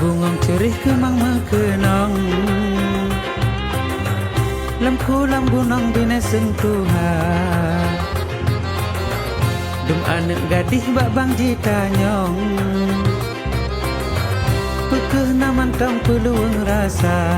bungong cerih kemang mekenong lemku lambunong bina sentuhan dum anak gadih bak bang jitanyong pekeh naman tong peluang rasa